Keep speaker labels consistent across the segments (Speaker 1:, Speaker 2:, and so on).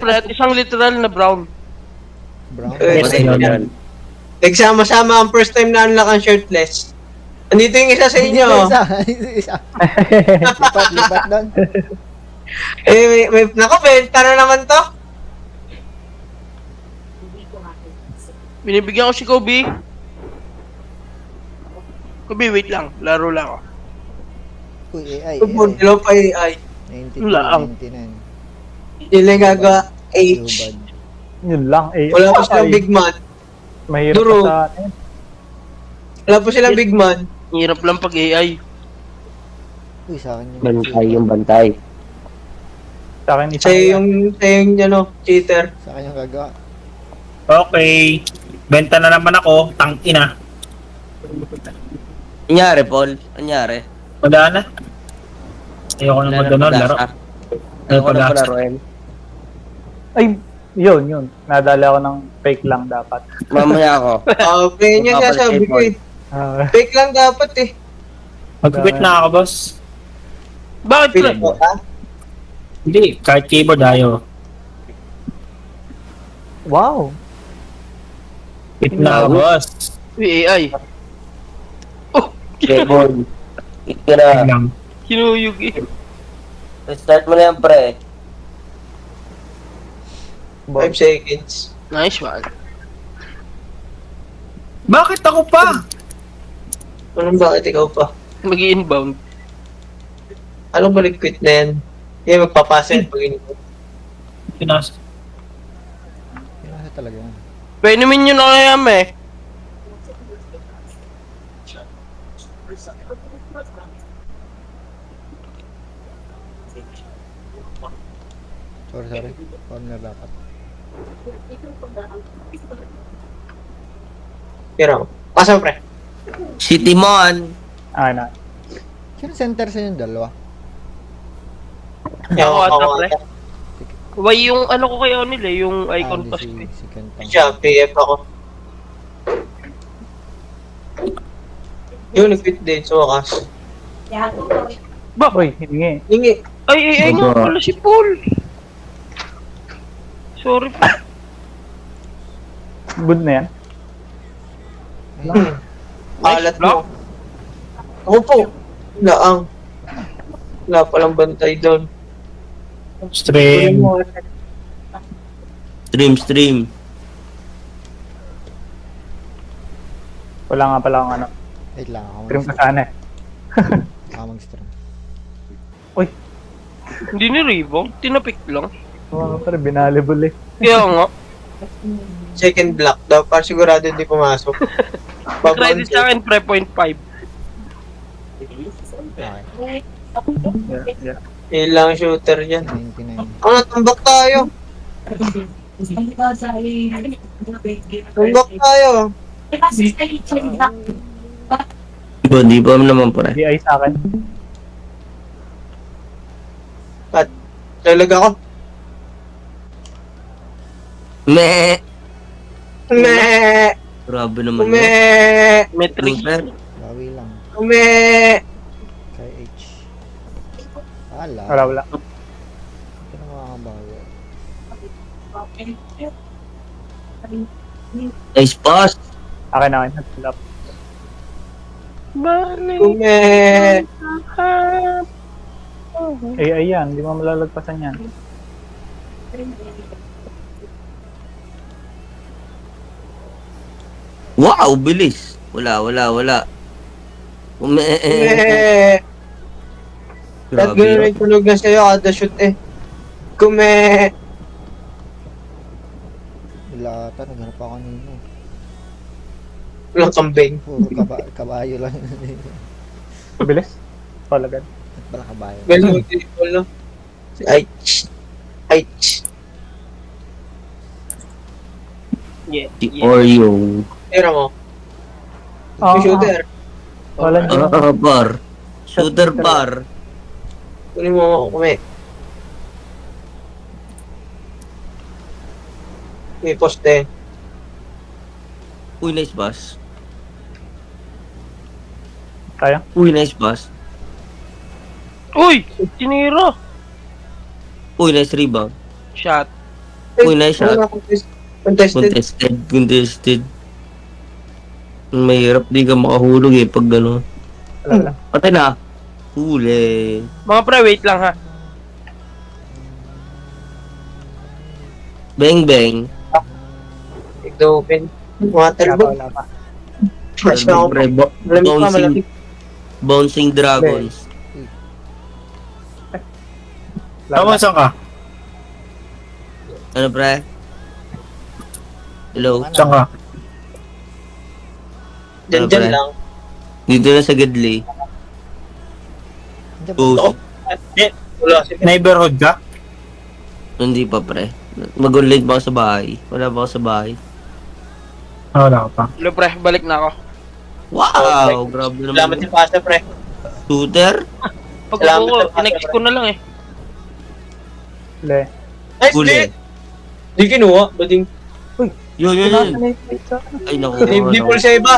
Speaker 1: Pre, at isang literal na brown.
Speaker 2: Brown.
Speaker 3: Yan.
Speaker 4: Nagsama-sama ang first time na unlock ang shirtless. Andito yung isa sa inyo.
Speaker 2: Isa. Lipat doon.
Speaker 4: Naku, benta na naman to.
Speaker 1: Binibigyan ko si Kobe. Kobe, wait lang. Laro lang ako.
Speaker 2: Uy, AI.
Speaker 4: Hello pa AI.
Speaker 2: 92,
Speaker 1: Laang.
Speaker 2: 99.
Speaker 4: Yun lang gagawa. H.
Speaker 2: Lubad.
Speaker 3: Yun lang. Eh,
Speaker 4: Wala pa silang big man.
Speaker 3: Mahirap
Speaker 4: Duro.
Speaker 3: pa sa atin.
Speaker 4: Wala pa silang big man.
Speaker 1: Hirap lang pag AI.
Speaker 2: Uy, sa akin yung...
Speaker 5: Bantay yung bantay.
Speaker 3: Sa akin isang
Speaker 4: Sa'yo yung ano, cheater.
Speaker 2: Sa akin yung gagawa.
Speaker 6: Okay. Benta na naman ako. Tangina.
Speaker 5: Anyari, Paul? Anyari?
Speaker 6: Wala na. Ayoko na mag-ganon, laro.
Speaker 5: Ayoko na
Speaker 6: Pag-asa.
Speaker 5: palaruin.
Speaker 3: Ay, yun. Nadala ako ng fake lang dapat.
Speaker 5: Mamaya ako.
Speaker 4: Play niya sasabi ko eh. Fake lang dapat eh.
Speaker 6: Mag-quit na ako, boss.
Speaker 1: Bakit pre?
Speaker 4: Fake mo ha?
Speaker 6: Hindi, kahit keyboard ayaw.
Speaker 3: Wow.
Speaker 6: Quit na ako, boss.
Speaker 1: Uy, AI. Oh,
Speaker 5: Keyboard. Ito na.
Speaker 6: Yun lang.
Speaker 1: kinuyog eh.
Speaker 5: Start mo na yan, pre.
Speaker 4: 5 seconds.
Speaker 1: Nice one.
Speaker 6: Bakit ako pa?
Speaker 4: Anong bakit ikaw pa?
Speaker 1: Mag-i-inbound.
Speaker 4: Anong balik quit na yan? Hindi magpapasa yan pag inyo.
Speaker 6: Pinas.
Speaker 2: Pinasa talaga yan.
Speaker 1: Painumin nyo na kaya me.
Speaker 2: Sorry. Corner dapat.
Speaker 4: Pero, pasa mo pre.
Speaker 5: Si Timon.
Speaker 3: Ay na.
Speaker 2: Sino center sa yung dalawa?
Speaker 1: Ako ata
Speaker 4: Ako
Speaker 1: pre.
Speaker 4: ata.
Speaker 1: Why yung ano ko kayo nila, yung icon
Speaker 2: Di
Speaker 1: pass ko eh.
Speaker 2: si Kentang.
Speaker 4: Siya, PF ako. Yun, nag-quit din sa wakas.
Speaker 1: Ba?
Speaker 3: Uy, hiningi.
Speaker 4: Hingi.
Speaker 1: Ay, nga
Speaker 5: Aba.
Speaker 1: pala si Paul. Sorry po.
Speaker 3: Good na yan.
Speaker 4: Alat mo. Ako po. Laang. Wala palang bantay doon.
Speaker 6: Stream.
Speaker 5: Stream.
Speaker 3: Wala nga pala akong ano.
Speaker 2: Wait lang ako.
Speaker 3: Trim ka sana eh.
Speaker 2: Ako mag-stream.
Speaker 1: Hindi ni Rebo. Tinapik lang.
Speaker 3: Oo, pero binalibol eh.
Speaker 1: Kaya nga.
Speaker 4: Second block daw. Para sigurado hindi pumasok.
Speaker 1: Credit sa akin pre 0.5.
Speaker 2: Okay.
Speaker 3: Yeah.
Speaker 4: Ilang shooter yan.
Speaker 2: 99.
Speaker 4: Ang natambak tayo. Tambak tayo.
Speaker 5: Di ba naman, pre?
Speaker 3: DI sa akin.
Speaker 4: Lalag ako.
Speaker 5: Meh.
Speaker 4: Ume!
Speaker 5: Grabe naman
Speaker 4: Ume!
Speaker 5: yun.
Speaker 1: Metric.
Speaker 5: Super.
Speaker 2: Bawi lang.
Speaker 4: Ume!
Speaker 2: Kay H. Ala.
Speaker 3: Wala.
Speaker 2: Ito na makakabawi.
Speaker 5: Nice pass.
Speaker 3: Akin. Nag-flop.
Speaker 1: Balik.
Speaker 4: Ume!
Speaker 3: AI yan. Hindi mo malalagpasan yan.
Speaker 5: Wow, bilis. Wala.
Speaker 4: Ume! Ba't
Speaker 5: Grabe
Speaker 4: gano'n
Speaker 5: yun.
Speaker 4: rin tunog na sa'yo kada shoot eh? Kume!
Speaker 2: Wala ata. Naghanap ako kanino.
Speaker 4: Walang kambing.
Speaker 2: Puro kabayo lang.
Speaker 3: Bilis. Palagad.
Speaker 2: At pala kabayo.
Speaker 4: Well, multiple no? Ay! Ay!
Speaker 1: Yeah.
Speaker 5: Si Oreo.
Speaker 4: Tira mo.
Speaker 3: Ah,
Speaker 4: Shooter.
Speaker 3: Wala niyo.
Speaker 5: Bar. Shooter bar.
Speaker 4: Kunin mo ako kume. May poste.
Speaker 5: Uy, nice pass.
Speaker 3: Kaya?
Speaker 5: Uy, nice pass.
Speaker 1: Uy! Tinira!
Speaker 5: Uy, nice rebound.
Speaker 1: Shot.
Speaker 5: Uy, nice shot.
Speaker 4: Contested.
Speaker 5: Contested. Mahirap di ka makahulog eh pag gano'n.
Speaker 3: Wala.
Speaker 5: Patay na. Huli.
Speaker 1: Mga pre, wait lang ha.
Speaker 5: Bang bang.
Speaker 4: Ito open. Waterball.
Speaker 3: Wala pa.
Speaker 4: Mas na ako.
Speaker 5: Pre,
Speaker 4: Malamig pa, malamig.
Speaker 5: bouncing dragons.
Speaker 6: Tama, saan ka?
Speaker 5: Ano pre? Hello?
Speaker 6: Saan ka?
Speaker 4: Dyan
Speaker 5: Ano, pre?
Speaker 4: lang.
Speaker 5: Dito na sa Gadley.
Speaker 2: Diyan
Speaker 5: Oh,
Speaker 4: Wala si
Speaker 6: Neighborhood ka?
Speaker 5: hindi pa pre. Mag-online ba ako sa bahay? Wala ba ako sa bahay?
Speaker 6: Wala ka pa.
Speaker 1: Hello pre, balik na ako.
Speaker 5: Wow! Grabe
Speaker 4: Salamat
Speaker 5: naman.
Speaker 4: si Pasta, pre.
Speaker 5: Shooter?
Speaker 1: Pag
Speaker 4: Salamat
Speaker 1: ko,
Speaker 4: sa pagkakataon.
Speaker 1: in-ex ko na lang eh.
Speaker 3: Le.
Speaker 4: Nice,
Speaker 5: Huli.
Speaker 4: Di kinuha. Bading.
Speaker 5: Yun. Ay naku.
Speaker 4: Enable
Speaker 5: naku.
Speaker 4: sa iba.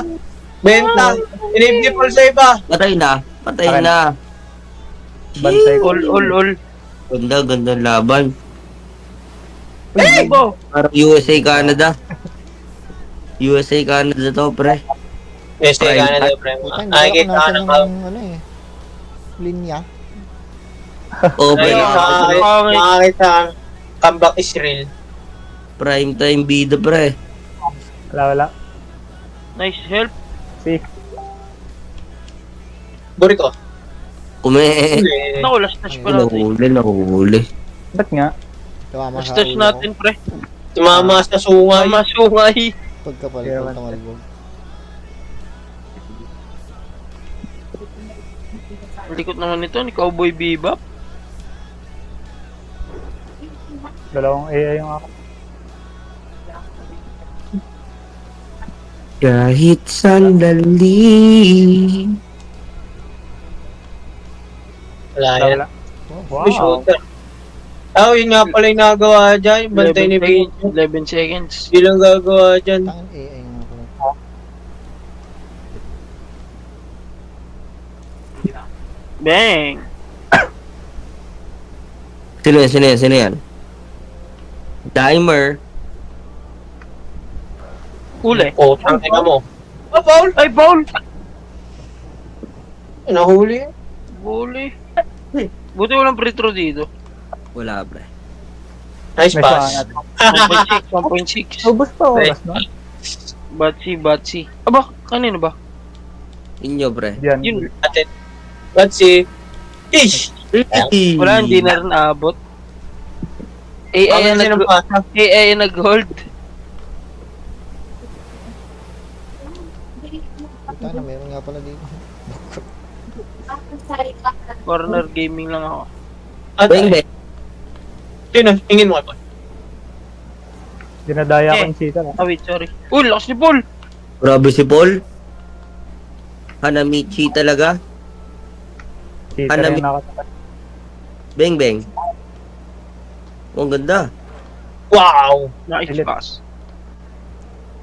Speaker 4: Benta. Enable sa iba.
Speaker 5: Patay na. Patay
Speaker 3: Akin.
Speaker 5: na.
Speaker 3: Bantay ko.
Speaker 1: All.
Speaker 5: Ganda laban.
Speaker 1: Hey! Bo,
Speaker 5: Parang USA Canada. USA Canada to pre.
Speaker 4: Yes,
Speaker 5: Prime
Speaker 4: kaya na daw, pre.
Speaker 2: Puta, hindi
Speaker 4: Ay,
Speaker 2: ako
Speaker 4: kita
Speaker 2: nasa
Speaker 4: ka
Speaker 2: ng
Speaker 4: ng
Speaker 2: ano eh. Linya.
Speaker 5: Open.
Speaker 1: Ayun.
Speaker 4: Makakita ka. Comeback is real.
Speaker 5: Prime time bida pre.
Speaker 3: Wala.
Speaker 1: nice help.
Speaker 3: See.
Speaker 4: Buri ko.
Speaker 5: Kume.
Speaker 1: Naku, last touch pa natin.
Speaker 5: Nahuli.
Speaker 3: Ba't nga?
Speaker 2: Tumama
Speaker 1: Last
Speaker 2: sa
Speaker 1: touch
Speaker 2: ulo
Speaker 1: natin pre.
Speaker 4: Tumama sa sungay.
Speaker 1: Masungay.
Speaker 2: ko. Pagkapal
Speaker 3: Kaya
Speaker 2: ko
Speaker 3: man.
Speaker 2: tumalbog.
Speaker 1: Ang likot naman nito ni Cowboy Bebop.
Speaker 3: Dalawang AI yung ako.
Speaker 5: Kahit sandali.
Speaker 4: Wala yan.
Speaker 3: Wala.
Speaker 2: Oh,
Speaker 4: May shooter. Yun nga pala yung nagawa dyan. Yung bantay ni
Speaker 1: 11
Speaker 4: Vin.
Speaker 1: seconds.
Speaker 4: Hindi lang gagawa dyan.
Speaker 2: tangin AI nga pala.
Speaker 1: Bang!
Speaker 5: Sino yan? Dimer.
Speaker 1: Huli.
Speaker 4: Oh, tangina mo. Paul!
Speaker 1: Ay, Paul!
Speaker 4: Nahuli.
Speaker 1: Huli. Buti walang free throw dito.
Speaker 5: Wala pre.
Speaker 4: Nice
Speaker 3: May
Speaker 4: pass.
Speaker 3: saan natin.
Speaker 1: 1.6.
Speaker 3: Ubus pa oras, no?
Speaker 1: Batsi. Aba, kanino ba?
Speaker 5: Inyo pre.
Speaker 3: Diyan.
Speaker 1: Yun.
Speaker 4: Atin. Let's see. Ish!
Speaker 1: Wala, hindi na rin naabot. AI
Speaker 4: Bakit
Speaker 1: na
Speaker 4: pasa?
Speaker 1: AI na gold.
Speaker 2: Puta na, meron nga pala dito.
Speaker 1: Corner gaming lang ako.
Speaker 5: Bang bang.
Speaker 4: Yun na, tingin mo ako.
Speaker 3: Dinadaya ko
Speaker 1: Eh.
Speaker 3: yung cheetah. no?
Speaker 1: Ah, wait, sorry. Uy, lakas ni Paul!
Speaker 5: Grabe si Paul. Hanamichi talaga.
Speaker 3: Cheetah
Speaker 5: Hanami-
Speaker 3: yung nakatakas.
Speaker 5: Bang bang. Oh, ang ganda.
Speaker 4: Wow!
Speaker 1: Nice
Speaker 3: Elite.
Speaker 1: pass.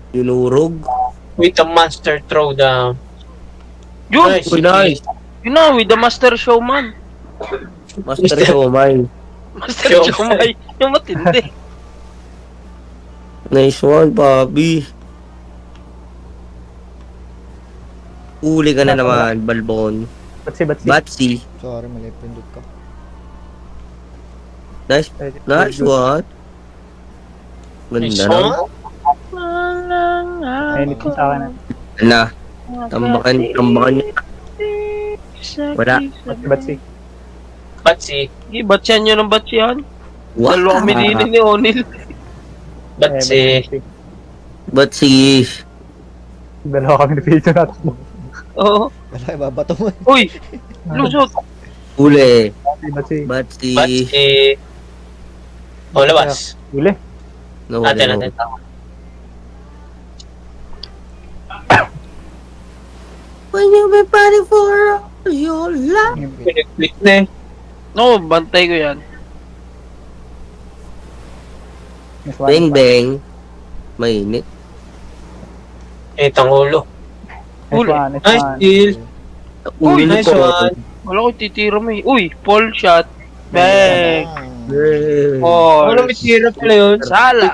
Speaker 5: Yunurog.
Speaker 4: With a monster throwdown.
Speaker 1: Yun!
Speaker 4: Nice.
Speaker 5: Oh, nice.
Speaker 1: Yun na, with the Master Showman.
Speaker 5: Master Showman.
Speaker 1: Master
Speaker 4: Showman.
Speaker 1: Showman. Yung matindi.
Speaker 5: Nice one, Bobby. Uli ka na naman, Balbon.
Speaker 3: Batsi.
Speaker 5: Batsy.
Speaker 2: Sorry, mali pindot ko.
Speaker 5: Nice one.
Speaker 4: Nice
Speaker 5: Ganda na.
Speaker 4: one.
Speaker 3: Ayun ito sa akin.
Speaker 5: Na. Tambakan niya. Wala.
Speaker 3: Batsi.
Speaker 4: Batsi.
Speaker 1: Sige, batyan nyo ng batyan.
Speaker 5: Wow.
Speaker 1: Dalawa kami ni O'Neal.
Speaker 4: Batsi.
Speaker 5: Batsy.
Speaker 3: Dalawa kami ni Pito natin.
Speaker 1: Oo.
Speaker 2: Wala, ibabato mo.
Speaker 1: Uy! Lusot!
Speaker 5: Uli.
Speaker 3: Batsi.
Speaker 5: Batsy.
Speaker 4: Batsi. Oh, labas.
Speaker 3: Uli.
Speaker 5: Nawala
Speaker 4: Atin,
Speaker 5: mo.
Speaker 4: atin.
Speaker 5: When you be fighting for all your life.
Speaker 4: Pinag-click na eh.
Speaker 1: No, bantay ko yan.
Speaker 3: Nice one.
Speaker 5: Bang bang. Mainit.
Speaker 4: Itang ulo.
Speaker 3: Nice one. Nice
Speaker 4: Nice
Speaker 3: one.
Speaker 4: deal.
Speaker 1: Uy,
Speaker 4: Nice
Speaker 5: ko.
Speaker 4: one.
Speaker 1: Wala ko titira mo eh. Uy, Paul shot. Bang! Oh,
Speaker 4: Ano, may tira pala yun?
Speaker 1: Sala.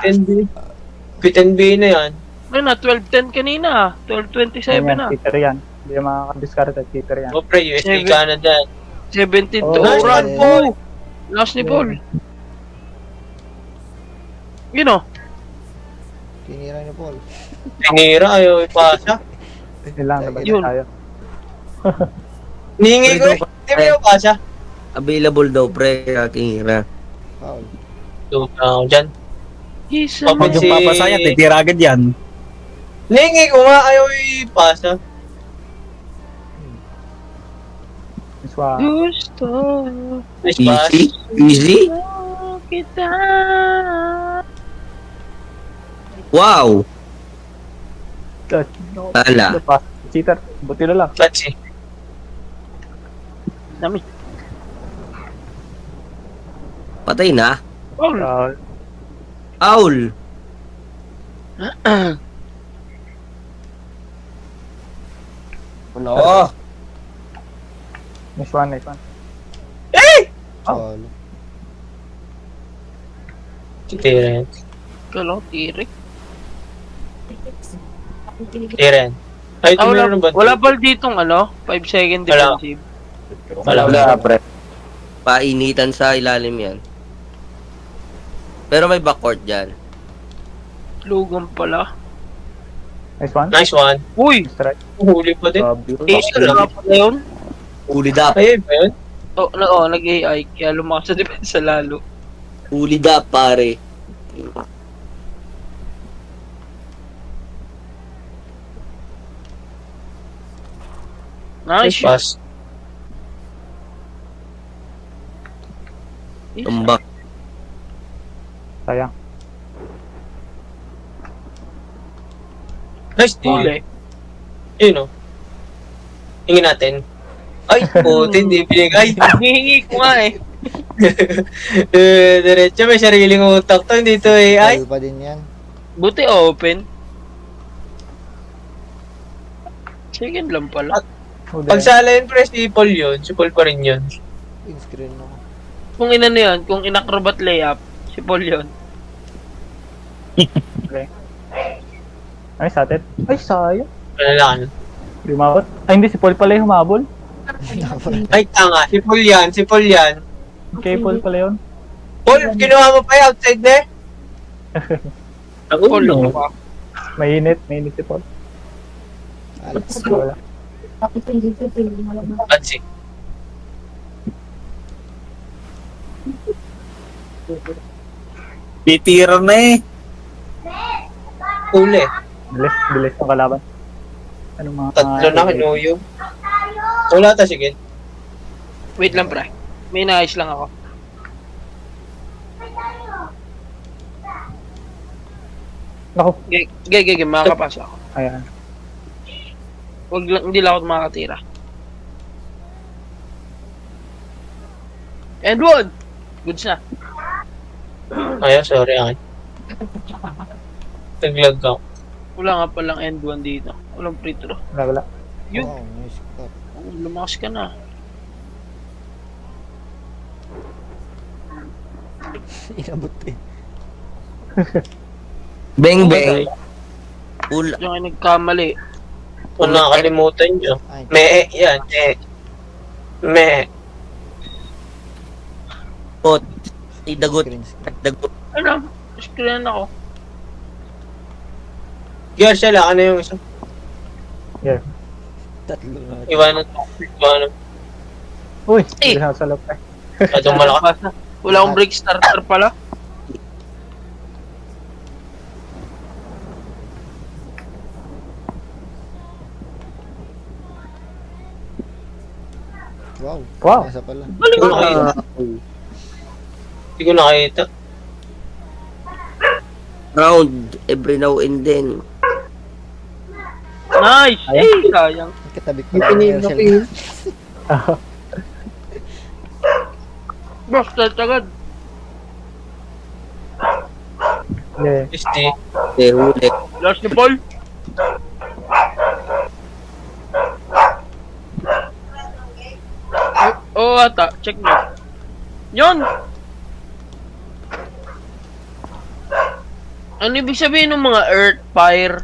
Speaker 4: Quit NBA na yan.
Speaker 1: Ano na, 12-10 kanina. 12-27
Speaker 3: Ayan,
Speaker 1: na.
Speaker 3: cheater yan. Hindi yung makakadiscard at cheater yan.
Speaker 4: O pre, USD
Speaker 1: Seven.
Speaker 4: Canada.
Speaker 1: 17
Speaker 3: Oh,
Speaker 1: to
Speaker 4: nice
Speaker 1: Oran
Speaker 2: one,
Speaker 1: po. Last ni Paul. Yun o.
Speaker 2: Tinira ni Paul.
Speaker 4: Tinira, ayaw ipasa.
Speaker 3: Ilang na ba
Speaker 1: Yun.
Speaker 3: tayo?
Speaker 4: Nihingi ko eh. Hindi mo yung pasa.
Speaker 5: Available daw, pre, aking hira.
Speaker 2: Foul.
Speaker 4: Tuta ako dyan.
Speaker 1: Isa
Speaker 4: Pag
Speaker 6: Pag yung papasaya, titira agad yan.
Speaker 4: Nihingi ko nga, ayaw ipasa.
Speaker 3: Miswa.
Speaker 1: gusto
Speaker 4: Nice pass.
Speaker 5: Easy? Easy?
Speaker 1: kita.
Speaker 5: Wow!
Speaker 3: No.
Speaker 5: Ala.
Speaker 3: Cheater. Buti na lang.
Speaker 4: Clutch eh.
Speaker 1: Dami.
Speaker 5: Patay na.
Speaker 1: Paul.
Speaker 5: Owl! Ano?
Speaker 3: Nice one, nice one.
Speaker 2: Foul.
Speaker 4: Tira yan.
Speaker 1: Kalo, tirik.
Speaker 4: Tira yan. Ay,
Speaker 1: Ah,
Speaker 4: tumira ng bantay.
Speaker 1: wala ball ditong ano? 5 second
Speaker 4: Wala.
Speaker 1: defensive.
Speaker 4: Wala.
Speaker 3: pre.
Speaker 5: Painitan sa ilalim yan. Pero may backcourt dyan.
Speaker 1: Lugan pala.
Speaker 3: Nice one.
Speaker 4: Nice one.
Speaker 1: Uy!
Speaker 3: Strike.
Speaker 4: Huli pa din.
Speaker 3: Grabe.
Speaker 1: Ace na pala yun.
Speaker 5: Ulid up.
Speaker 4: Ay, ba yun?
Speaker 1: Nag-AI. Kaya lumakas sa depensa lalo.
Speaker 5: Ulid up, pare.
Speaker 1: Nice.
Speaker 4: Pass.
Speaker 5: Tumbak.
Speaker 3: Sayang.
Speaker 4: Nice deal.
Speaker 1: Huli.
Speaker 4: Yun o. Hingin natin. Ay, puti, hindi binigay.
Speaker 1: Hihingi ko nga eh.
Speaker 4: Diretso, may sariling utak to. Hindi to AI.
Speaker 2: Foul pa din yan.
Speaker 1: Buti open. Second lang pala.
Speaker 4: Pag sala yun, pre, si Paul yun. Si Paul pa rin yun.
Speaker 2: Big screen ako.
Speaker 1: Kung inano yun, kung inacrobat layup, si Paul yun.
Speaker 3: Ay, satit. Ay, sayang.
Speaker 4: Wala lang.
Speaker 3: Lumabot. Ay, hindi. Si Paul pala yung humabol.
Speaker 4: Ay, tanga. Si Paul yan. Si Paul yan.
Speaker 3: Kay Paul pala yun.
Speaker 4: Paul, kinuha mo pa yung outside there?
Speaker 1: Paul lang pa.
Speaker 3: Mainit. Mainit si Paul.
Speaker 2: Alex.
Speaker 3: Wala.
Speaker 4: Let's see.
Speaker 6: Titira na eh.
Speaker 4: Huli.
Speaker 3: Bilis. Bilis ng kalaban. Anong mga...
Speaker 4: Tatlo na kinuyo. Wala ta, sige.
Speaker 1: Wait lang pre. May naayos lang ako.
Speaker 3: Naku.
Speaker 1: Gege, makakapasa ako.
Speaker 3: Ayan.
Speaker 1: Hindi lang ako makakatira. And wood! Goods na.
Speaker 4: Ayaw, sorry. Akin. Naglag ako.
Speaker 1: Wala nga palang end one dito. Walang free throw.
Speaker 3: Wala.
Speaker 1: Yun.
Speaker 2: Wow, nice cut.
Speaker 1: Lumakas ka na.
Speaker 2: Inabot eh.
Speaker 5: Beng beng. Ul
Speaker 1: Yung ay nagkamali.
Speaker 4: Kung nakakalimutan nyo.
Speaker 2: Ay,
Speaker 4: Me, yan. Me.
Speaker 5: pot. Idagot.
Speaker 2: screen.
Speaker 5: Dagot.
Speaker 1: Ano? Screen ako.
Speaker 4: Gear siya lang. Ano yung isa?
Speaker 2: Tatlo na.
Speaker 4: Iwanan.
Speaker 3: Uy.
Speaker 1: Eh.
Speaker 3: Bilis na sa loob. Ay.
Speaker 4: Atong malakas.
Speaker 1: Basta. Wala akong break starter pala.
Speaker 2: Wow.
Speaker 3: Wow.
Speaker 2: Nasa pala.
Speaker 1: Galing
Speaker 4: Wala
Speaker 1: ako.
Speaker 4: kayo. Hindi ko nakita.
Speaker 5: Round every now and then.
Speaker 1: Nice! Eh, sayang.
Speaker 2: Katabi ko lang yung Herschel.
Speaker 1: Basta agad.
Speaker 3: Yeah.
Speaker 4: Isti.
Speaker 5: Eh, huli.
Speaker 1: Last ni Paul. Ata. Check nyo. Yun! Ano ibig sabihin ng mga earth, fire?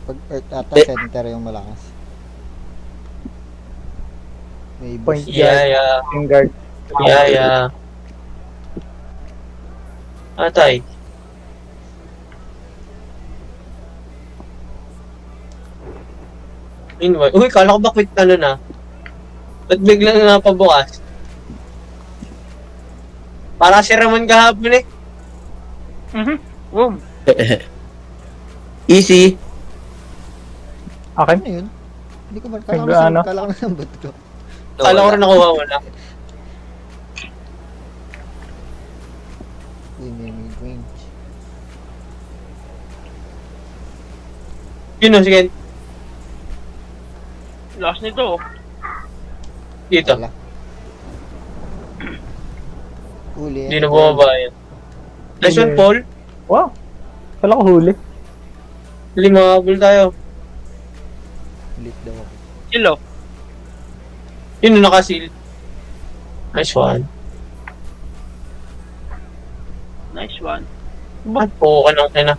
Speaker 2: Pag Earth ata,
Speaker 5: Eh.
Speaker 2: center yung malakas. May
Speaker 3: Point
Speaker 2: boost.
Speaker 3: guard,
Speaker 4: Yeah.
Speaker 3: point guard.
Speaker 4: Yeah. Atay. Meanwhile, uy, kala ko ba quit ano na? Ba't biglang napabukas? Para si Ramon kahapon eh.
Speaker 1: Boom.
Speaker 5: Easy.
Speaker 3: Akin?
Speaker 2: Ano yun? Hindi ko ba,
Speaker 3: Ano?
Speaker 2: kala ko nasambot ko.
Speaker 4: Kala ko rin nakuha mo na.
Speaker 2: Uy, may mid-range.
Speaker 4: Yun o, sige.
Speaker 1: Last nito.
Speaker 4: Dito.
Speaker 2: Wala. Huli.
Speaker 4: Hindi na bumaba yun. Nice one, Paul.
Speaker 3: Wow. Wala ko huli.
Speaker 4: Hindi, makakabul tayo.
Speaker 2: Ulit daw ako.
Speaker 1: Kilo.
Speaker 4: Yun o, nakasil. Nice one.
Speaker 1: Nice one.
Speaker 4: Ba't po ka nang ina?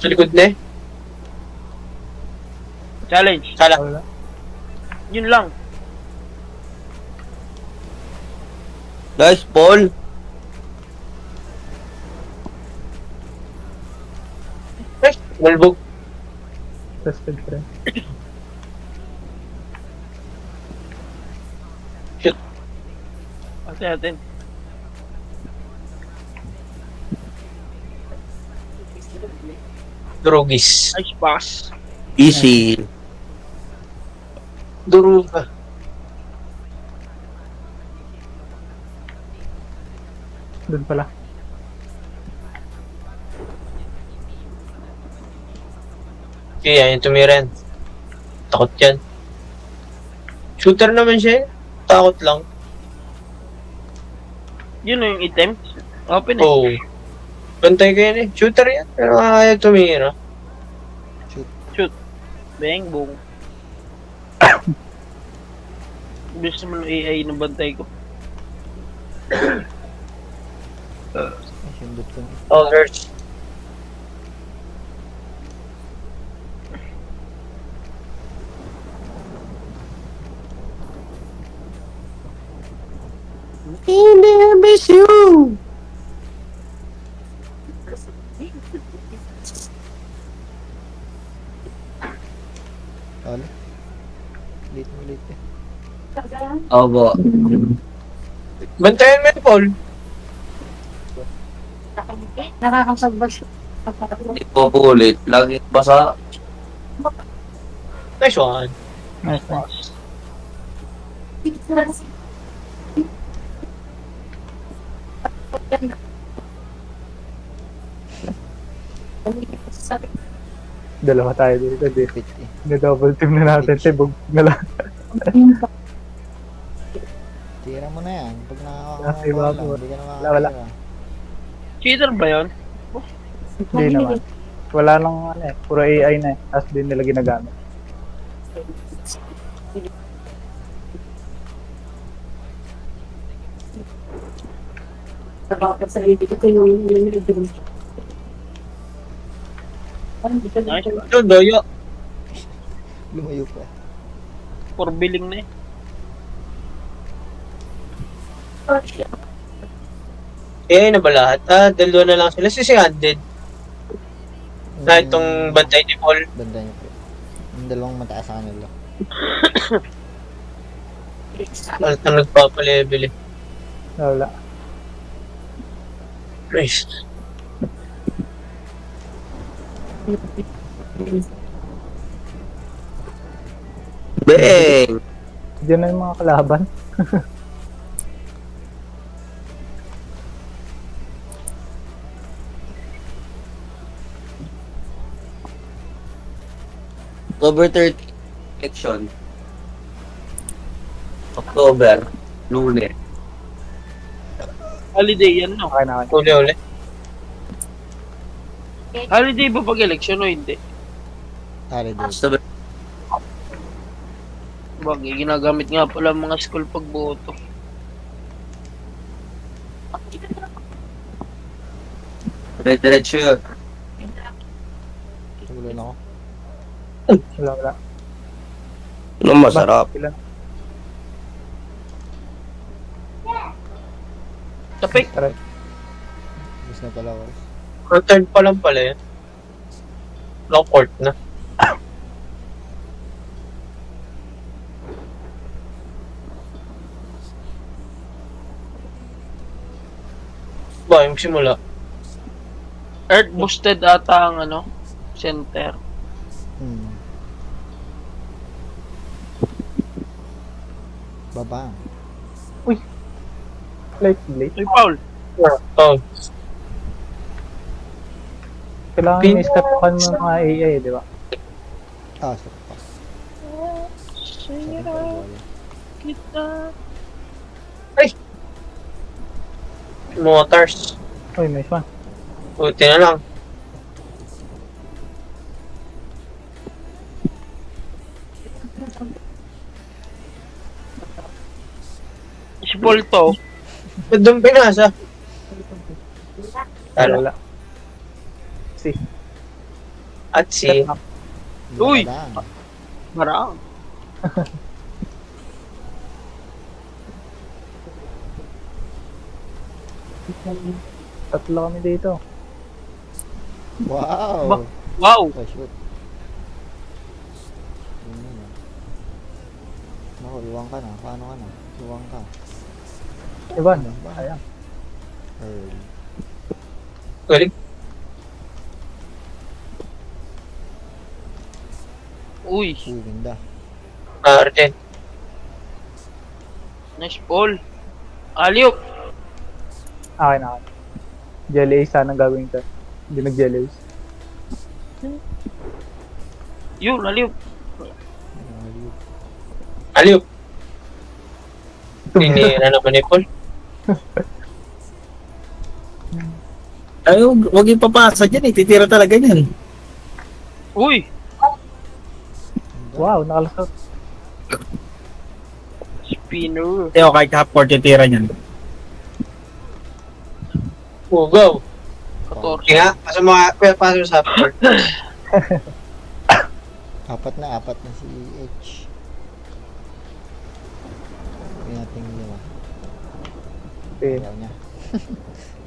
Speaker 4: Sa likod na eh.
Speaker 1: Challenge.
Speaker 4: Sala.
Speaker 3: Wala.
Speaker 1: Yun lang.
Speaker 5: Nice, Paul.
Speaker 4: Ay, malbog.
Speaker 3: Tested friend.
Speaker 1: Pati natin.
Speaker 4: Drogis.
Speaker 1: Nice pass.
Speaker 5: Easy.
Speaker 4: Duruga.
Speaker 3: Doon pala.
Speaker 4: Kaya yung tumiren. Takot yan. Shooter naman siya eh. Takot lang.
Speaker 1: Yun yung item. Open eh.
Speaker 4: Oh. Bantay ko yan eh. Shooter yan. Pero ayaw tumira.
Speaker 1: Bang, boom. Bilis naman ng AI na bantay ko.
Speaker 2: Ay, sundot ko na.
Speaker 4: Others.
Speaker 5: I miss you.
Speaker 2: Wala. Late mo late eh.
Speaker 5: Opo.
Speaker 4: Bantayan mo yun, Paul.
Speaker 7: Nakakasagbas.
Speaker 5: Hindi po po ulit. Lagi basa.
Speaker 4: Nice one.
Speaker 3: Nice, nice. Dalawa tayo dito.
Speaker 2: Fit eh.
Speaker 3: Ni-double team na natin. Tibog na lang.
Speaker 2: Tira mo na yan. Pag
Speaker 3: Ay,
Speaker 2: nakakakuha
Speaker 3: bago.
Speaker 2: hindi ka na
Speaker 3: Wala.
Speaker 2: makakatira.
Speaker 1: Cheater ba yun?
Speaker 3: Hindi naman. Wala nang ano eh. Puro AI na eh. Tapos din nila ginagamit.
Speaker 7: Sa ibig ko yung
Speaker 1: Nice one.
Speaker 4: Ito, doyo.
Speaker 2: Lumayo pa.
Speaker 1: For billing na eh.
Speaker 4: Eh, na ba lahat? Dalawa na lang sila. Si Handed. Na itong bantay ni Paul.
Speaker 2: Banda niyo po. Yung dalawang mataas sa kanila.
Speaker 4: Ang nagpapalevel eh.
Speaker 3: Wala.
Speaker 4: Nice.
Speaker 5: Bang!
Speaker 3: Diyan na yung mga kalaban.
Speaker 5: October 30 election. October. Lunes.
Speaker 1: Holiday yan, no?
Speaker 3: Okay na.
Speaker 4: Uli-uli.
Speaker 1: Holiday ba pag election o hindi?
Speaker 2: Holiday.
Speaker 5: Basta ba?
Speaker 1: Bagay, ginagamit nga pala ang mga school pag boto.
Speaker 5: Diretso yun.
Speaker 2: Nagulo na ako.
Speaker 3: Wala.
Speaker 5: Anong masarap?
Speaker 3: Ilan?
Speaker 1: Tapik.
Speaker 3: Tara.
Speaker 2: Gusto na pala ako.
Speaker 4: Ang third pa lang pala yun. Long court na. Ba, yung simula.
Speaker 1: Earth boosted ata ang ano, center.
Speaker 2: Hmm. Baba.
Speaker 3: Light blade.
Speaker 1: Uy, Paul.
Speaker 4: Oh,
Speaker 3: Kailangan
Speaker 4: Pin-
Speaker 3: i-step-on mo mga AI, di ba?
Speaker 2: Ah, stop pa. Sa ating
Speaker 1: Kita.
Speaker 4: motors.
Speaker 3: Uy, nice one.
Speaker 4: Buti na lang.
Speaker 1: Si Paul to.
Speaker 4: Ba't doon pinasa?
Speaker 3: Wala. Si.
Speaker 4: At si...
Speaker 1: Uy!
Speaker 2: Lang.
Speaker 1: Marang.
Speaker 3: Tatlo kami dito.
Speaker 2: Wow!
Speaker 1: Wow.
Speaker 2: Oh, shoot. Yun yun, ah. Naku, luwang ka na. Paano ka na? Luwang ka.
Speaker 3: Ivan, ayan.
Speaker 2: Early.
Speaker 4: Galing.
Speaker 1: Uy,
Speaker 2: Uy, ganda.
Speaker 4: Arden.
Speaker 1: nice Paul. Aliok.
Speaker 3: Akin. Jelly Ace sana gagawin ko. Hindi nag-Jelly Ace.
Speaker 1: Yun, aliok.
Speaker 4: Aliw. Tinira naman ni Paul.
Speaker 6: Ay, huwag yung papasa dyan eh. Titira talaga yan.
Speaker 1: Uy,
Speaker 3: Wow, nakalasot.
Speaker 1: spinner.
Speaker 6: Teo, kahit half court titira niyan.
Speaker 4: Oh, go.
Speaker 1: 14.
Speaker 4: Kaya, pasok sa court.
Speaker 2: Apat na si H. Sabi natin lima.
Speaker 3: Okay.
Speaker 2: Ayaw niya.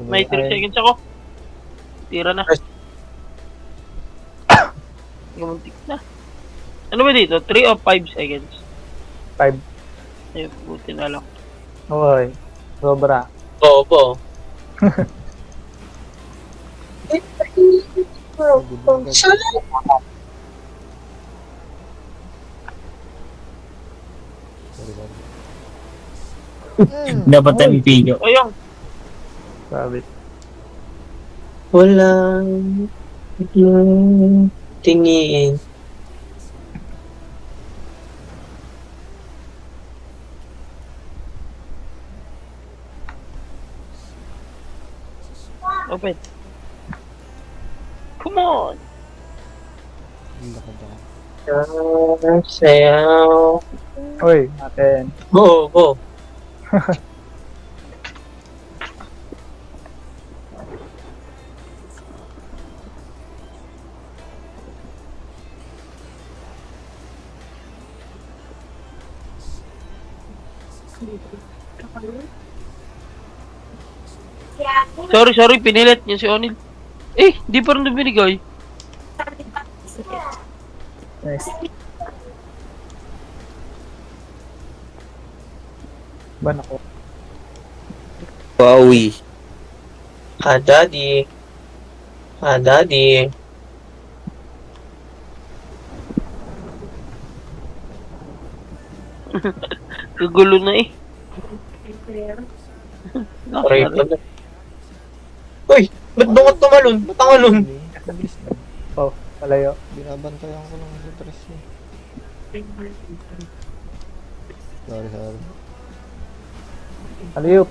Speaker 1: May 3 seconds ako. Tira na. Gumuntik na. Ano ba dito? 3 o 5 seconds?
Speaker 3: 5.
Speaker 1: Ay, buti na lang.
Speaker 3: Uy, sobra.
Speaker 4: Bobo.
Speaker 2: Sorry.
Speaker 6: Dapat tayo pigo.
Speaker 1: Ayun.
Speaker 3: Sabi.
Speaker 4: Walang tingin.
Speaker 1: Open. Come on.
Speaker 2: Lakad ako.
Speaker 4: Sayaw.
Speaker 3: Uy, natin.
Speaker 4: Go.
Speaker 1: Sorry, pinilit niya si Onil. Di pa rin na binigay.
Speaker 3: Nice. Ban ako.
Speaker 5: Wowie.
Speaker 4: Daddy. Daddy.
Speaker 1: Kagulo na eh.
Speaker 4: Sorry pala. Uy! Ba't bungot tumalon? Ba't ang alon?
Speaker 2: Hindi. Mabilis lang.
Speaker 3: Oh, palayo.
Speaker 2: Binabantayan ko lang sa stress eh. Sorry.
Speaker 3: Aliyop.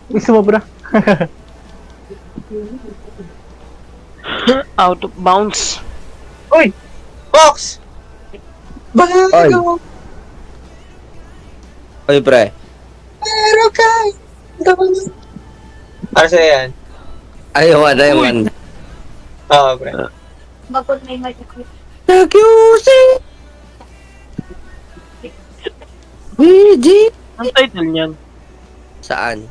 Speaker 3: Uy, sumobra.
Speaker 1: Out of bounds.
Speaker 4: Uy! Box! Bago!
Speaker 5: Oy, pre.
Speaker 4: Pero ka! Para sa'yo yan.
Speaker 5: Ayaw.
Speaker 4: Oo, pre.
Speaker 7: Bakit may mag-equip?
Speaker 5: Takyusi! Wiji!
Speaker 1: Ang title niyan?
Speaker 5: Saan?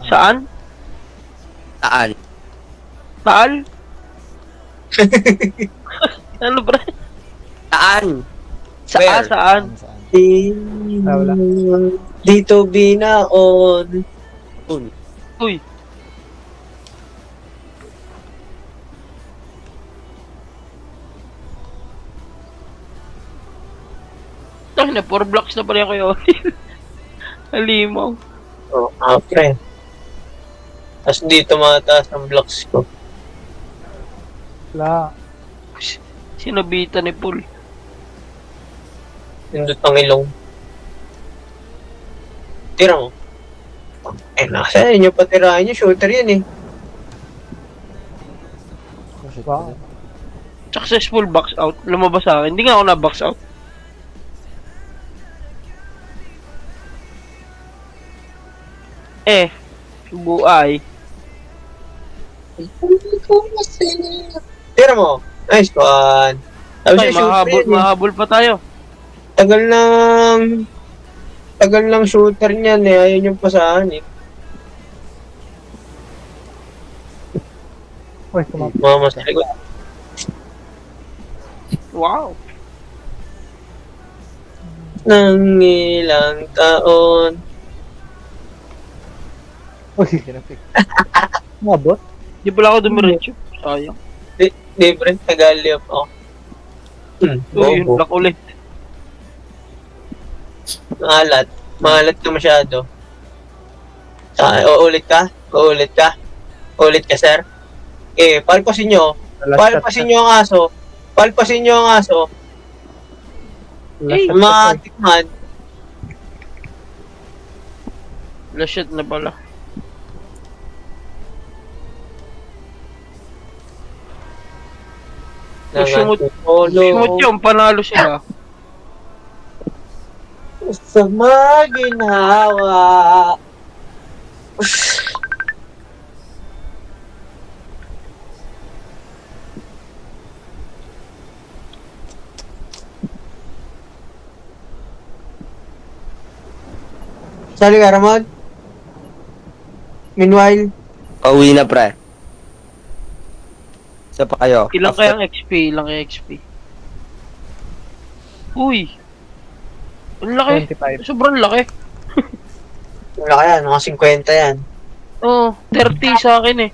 Speaker 1: Saan?
Speaker 5: Saan?
Speaker 1: Taal? Ano pre?
Speaker 5: Saan?
Speaker 4: Where?
Speaker 1: Saan?
Speaker 2: Saan?
Speaker 3: Wala.
Speaker 4: Dito binaon.
Speaker 1: Uy. Ay na, 4 blocks na pala kayo. Halimaw.
Speaker 4: Oo, pre. Tapos dito mataas ang blocks ko.
Speaker 3: Wala.
Speaker 1: Sinabitan ni Paul.
Speaker 4: Pindot ang ilong. Tira mo. Eh, nasa inyo patirahin nyo. Shooter yan eh.
Speaker 2: Oh, shit.
Speaker 3: Wow.
Speaker 1: Successful box out. Lumabas sa akin. Hindi nga ako na box out. Buhay.
Speaker 4: Tira mo. Nice one. Tapos
Speaker 1: Ay,
Speaker 4: yung shooter yan eh.
Speaker 1: mahabol pa tayo.
Speaker 4: Tagal ng shooter niyan eh. Ayaw niyong pasahan eh.
Speaker 3: Uy, kumapit.
Speaker 4: Mama sa likod.
Speaker 1: Wow.
Speaker 4: Nang ilang taon.
Speaker 3: Uy,
Speaker 2: Kinapik.
Speaker 3: mabot.
Speaker 1: Di pala ako dumiretso. Sayang.
Speaker 4: Different Tagalog ako.
Speaker 1: Uy, yun
Speaker 4: Bobo.
Speaker 1: black ulit.
Speaker 4: Maalat. Maalat ka masyado. Uulit ka? Uulit ka? Uulit ka, sir? Palpasin nyo. Palpasin nyo ang aso. Palpasin nyo ang aso.
Speaker 1: Eh,
Speaker 4: Mga tikman.
Speaker 1: last shot na pala. Sumut yung panalo sila.
Speaker 4: Sa mga ginawa. Sali ka, Ramon? Meanwhile,
Speaker 5: Pauwi na, pre. Isa pa kayo.
Speaker 1: Ilang kayang XP? Ilang kayang XP? Uy! Ang laki.
Speaker 3: 25.
Speaker 1: Sobrang laki.
Speaker 4: wala ka yan. Mga 50 yan.
Speaker 1: Oh, 30 sa akin eh.